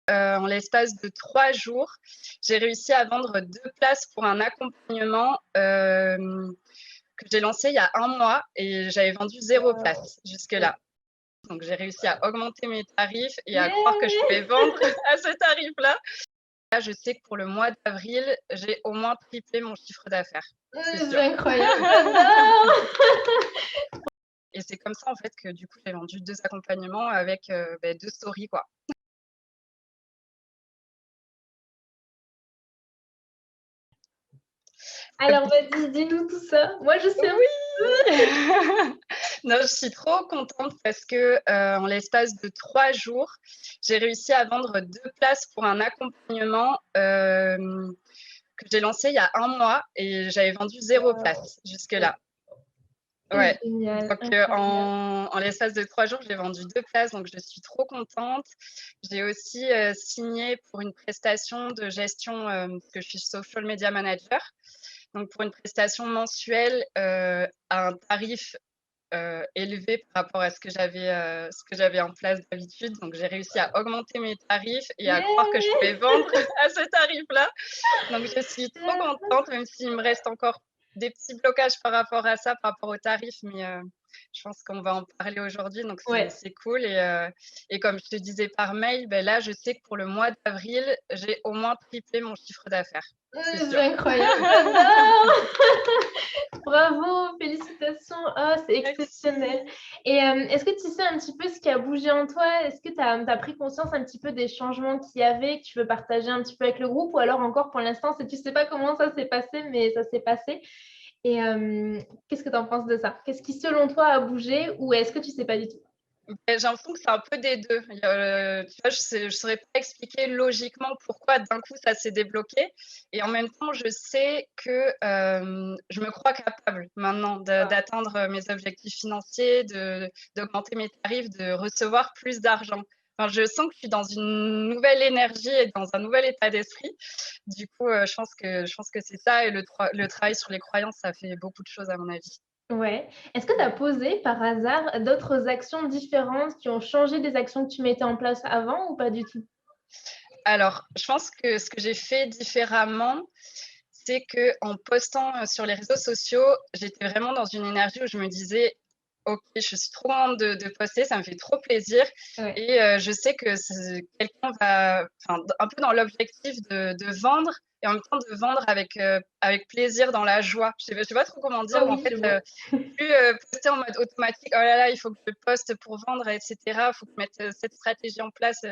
En l'espace de 3 jours, j'ai réussi à vendre 2 places pour un accompagnement, que j'ai lancé il y a 1 mois et j'avais vendu 0 Waouh! place Ouais. jusque-là. Donc j'ai réussi à augmenter mes tarifs et à croire que je Yeah! pouvais vendre à ce tarif-là. Là, je sais que pour le mois d'avril, j'ai au moins triplé mon chiffre d'affaires, c'est C'est sûr. incroyable, j'adore! Et c'est comme ça, en fait, que du coup, j'ai vendu 2 accompagnements avec, 2 stories, quoi. Alors vas-y, dis-nous tout ça. Moi, je sais un Oui! peu. Non, je suis trop contente parce que, en l'espace de 3 jours, j'ai réussi à vendre 2 places pour un accompagnement, que j'ai lancé il y a 1 mois et j'avais vendu 0 Waouh! place Ouais, jusque-là. c'est Ouais, génial, donc incroyable. en l'espace de 3 jours, j'ai vendu 2 places, donc je suis trop contente. J'ai aussi, signé pour une prestation de gestion, parce que je suis social media manager, donc pour une prestation mensuelle, à un tarif, élevé par rapport à ce que j'avais en place d'habitude. Donc j'ai réussi à augmenter mes tarifs et à croire que je Yeah! pouvais vendre à ce tarif-là. Donc je suis trop J'adore. contente, même s'il me reste encore des petits blocages par rapport à ça, par rapport aux tarifs, mais je pense qu'on va en parler aujourd'hui, donc Ouais. c'est cool et comme je te disais par mail, là, je sais que pour le mois d'avril, j'ai au moins triplé mon chiffre d'affaires, c'est C'est sûr. incroyable, j'adore! Bravo, félicitations. Ah, c'est exceptionnel. Merci. Et est-ce que tu sais un petit peu ce qui a bougé en toi? Est-ce que tu as pris conscience un petit peu des changements qu'il y avait, que tu veux partager un petit peu avec le groupe? Ou alors encore pour l'instant, tu sais pas comment ça s'est passé, mais ça s'est passé? Et qu'est-ce que tu en penses de ça? Qu'est-ce qui, selon toi, a bougé ou est-ce que tu sais pas du tout? J'ai l'impression que c'est un peu des 2. Tu vois, je saurais pas expliquer logiquement pourquoi d'un coup ça s'est débloqué et en même temps, je sais que, je me crois capable maintenant Waouh, d'atteindre mes objectifs financiers, d'augmenter mes tarifs, de recevoir plus d'argent. Enfin, je sens que je suis dans une nouvelle énergie et dans un nouvel état d'esprit. Du coup, je pense que c'est ça et le travail sur les croyances, ça fait beaucoup de choses à mon avis. ouais. Est-ce que tu as Ouais. posé par hasard d'autres actions différentes qui ont changé des actions que tu mettais en place avant ou pas du tout? Alors, je pense que ce que j'ai fait différemment, c'est qu'en postant, sur les réseaux sociaux, j'étais vraiment dans une énergie où je me disais: «OK, je suis trop contente de poster, ça me fait trop plaisir Ouais. et je sais que quelqu'un va» enfin, un peu dans l'objectif de vendre et en même temps de vendre avec plaisir, dans la joie. Je sais pas trop comment dire, Oh mais en oui, fait, je vois. plus, poster en mode automatique: «Oh là là, il faut que je poste pour vendre et cetera, il faut que je mette, cette stratégie en place,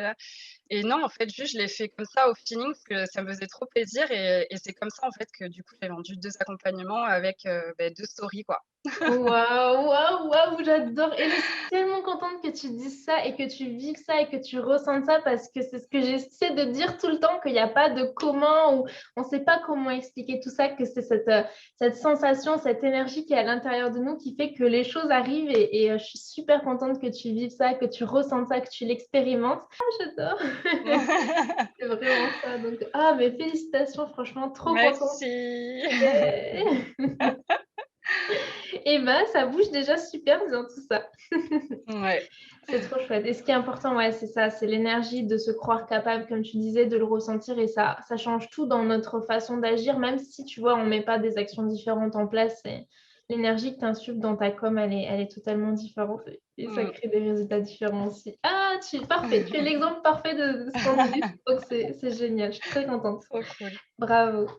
et non, en fait, juste, je l'ai fait comme ça au feeling parce que ça me faisait trop plaisir et c'est comme ça, en fait, que du coup, j'ai vendu 2 accompagnements avec, 2 stories, quoi. Waouh, waouh, waouh, j'adore et je suis tellement contente que tu dises ça et que tu vives ça et que tu ressentes ça parce que c'est ce que j'essaie de dire tout le temps, qu'il y a pas de comment ou on sait pas comment expliquer tout ça, que c'est cette sensation, cette énergie qui est à l'intérieur de nous qui fait que les choses arrivent et je suis super contente que tu vives ça, que tu ressentes ça, que tu l'expérimentes. Ah, j'adore! C'est vraiment ça donc ah, mais félicitations, franchement, trop contente. Merci. Yeah. Et ben, ça bouge déjà super bien tout ça. Ouais. C'est trop chouette et ce qui est important, ouais, c'est ça, c'est l'énergie de se croire capable, comme tu disais, de le ressentir et ça change tout dans notre façon d'agir, même si, tu vois, on met pas des actions différentes en place, c'est l'énergie que tu insuffles dans ta com, elle est totalement différente et ça Mmh. crée des résultats différents aussi. Ah, tu es parfait, tu es l'exemple parfait de ce qu'on dit, donc c'est génial, je suis très contente. Trop cool. Bravo.